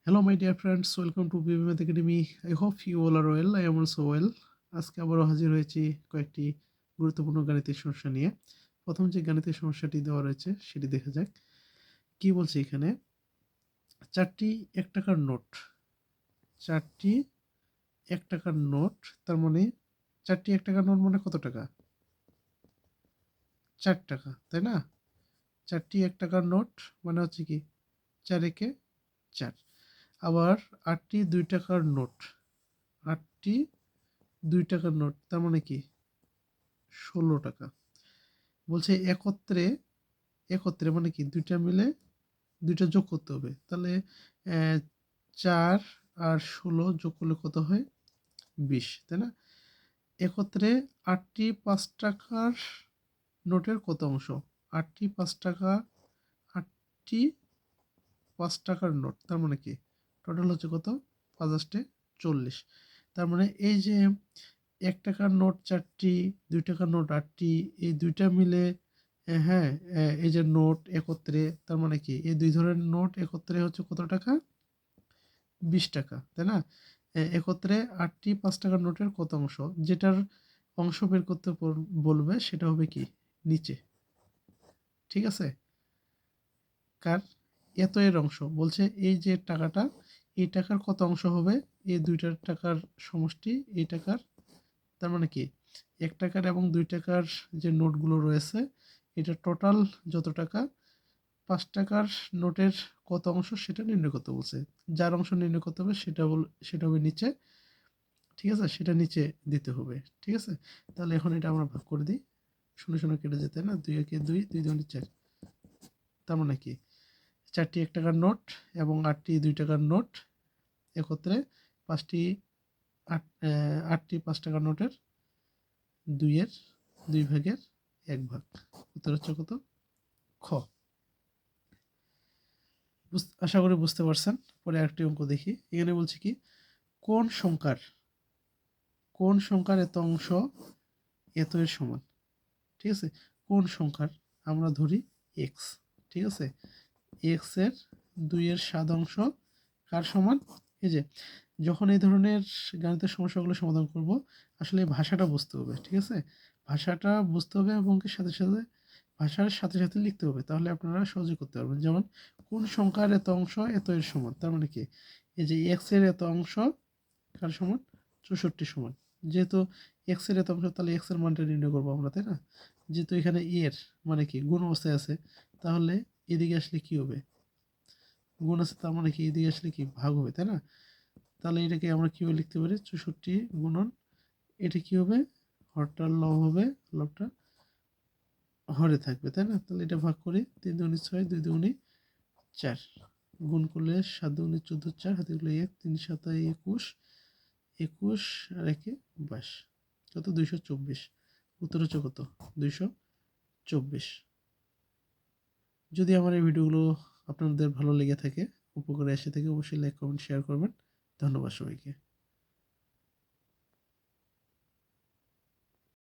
Hello, my dear friends. Welcome to BB Math Academy. I hope you all are well. I am also well. আজকে আবারও হাজির হয়েছি কয়েকটি গুরুত্বপূর্ণ গাণিতিক সমস্যা নিয়ে। প্রথম যে গাণিতিক সমস্যাটি দেওয়া রয়েছে সেটি দেখা যাক। কি বলছে এখানে? 4টি 1 টাকার নোট। 4টি 1 টাকার নোট, তার মানে 4টি 1 টাকার নোট মানে কত টাকা? 4 টাকা, তাই না? 4টি 1 টাকার নোট মানে হচ্ছে কি 4 একে 4। আবার 8টি 2 টাকার নোট। 8টি 2 টাকার নোট, তার মানে কি 16 টাকা। বলছে একত্রে একত্রে মানে কি দুইটা মিলে দুইটা যোগ করতে হবে। তাহলে 4 আর 16 যোগ করলে কত হয়? 20, তাই না? একত্রে 8টি 5 টাকার নোটের কত অংশ? 8টি 5 টাকা, 8টি 5 টাকার নোট, তার মানে কি টোটাল হচ্ছে কত? 5 8 40। তার মানে এই যে 1 টাকার নোট 4টি, 2 টাকার নোট 8টি, এই দুইটা মিলে হ্যাঁ, এই যে নোট একত্রে, তার মানে কি এই দুই ধরনের নোট একত্রে হচ্ছে কত টাকা? 20 টাকা, তাই না? একত্রে 8টি 5 টাকার নোটের কত অংশ? যেটার অংশ বের করতে বলবে সেটা হবে কি নিচে। ঠিক আছে? কার? এত এর অংশ বলছে এই যে টাকাটা, এই টাকার কত অংশ হবে? এই দুইটার টাকার সমষ্টি এই টাকার। তার মানে কি 1 টাকার এবং 2 টাকার যে নোটগুলো রয়েছে এটা টোটাল যত টাকা, 5 টাকার নোটের কত অংশ সেটা নির্ণয় করতে বলছে। যার অংশ নির্ণয় করতে হবে সেটা হবে নিচে। ঠিক আছে? সেটা নিচে দিতে হবে। ঠিক আছে? তাহলে এখন এটা আমরা ভাগ করে দিই। 0 0 কেটে যেতে না, 2 একে 2, 2 2 4। তার মানে কি 4টি 1 টাকার নোট এবং 8টি 2 টাকার নোট একত্রে 5টি 8টি 5 টাকার নোটের 2 এর 2 ভাগের 1 ভাগ। উত্তর হচ্ছে কত? খ। আশা করি বুঝতে পারছেন। পরে আরেকটি অঙ্ক দেখি। এখানে বলছে কি কোন সংখ্যার এত অংশ এত এর সমান। ঠিক আছে? কোন সংখ্যার আমরা ধরি x। ঠিক আছে? x এর 2 এর 7 অংশ কার সমান? এই যে যখন এই ধরনের গাণিতিক সমস্যাগুলো সমাধান করব আসলে ভাষাটা বুঝতে হবে। ঠিক আছে? ভাষাটা বুঝতে হবে এবং সাথে সাথে ভাষার সাথে সাথে লিখতে হবে, তাহলে আপনারা সহজে করতে পারবেন। যেমন কোন সংখ্যার এত অংশ এত এর সমান, তার মানে কি এই যে x এর এত অংশ কার সমান? 64 সমান। যেহেতু x এর এত অংশ তাহলে x এর মানটা নির্ণয় করবো আমরা, তাই না? যেহেতু এখানে এর মানে কি গুণ অবস্থায় আছে, তাহলে এদিকে আসলে কি হবে? গুণ আছে, তার মানে কি এদিকে আসলে কি ভাগ হবে, তাই না? তাহলে এটাকে আমরা কিভাবে লিখতে পারি? 64 গুণন এটা কি হবে? হরটা লব হবে, লবটা হরে থাকবে, তাই না? তাহলে এটা ভাগ করি, 3 দুগুণে 6, 2 দুগুণে 4, গুণ করলে 7 দুগুণে 14, 4 হাতে গুলো 1, 3 7 21, 21 আর 1 22, কত? 224। উত্তর হচ্ছে কত? 224। যদি আমার এই ভিডিওগুলো আপনাদের ভালো লেগে থাকে, উপকারে এসে থাকে, অবশ্যই লাইক কমেন্ট শেয়ার করবেন। ধন্যবাদ সবাইকে।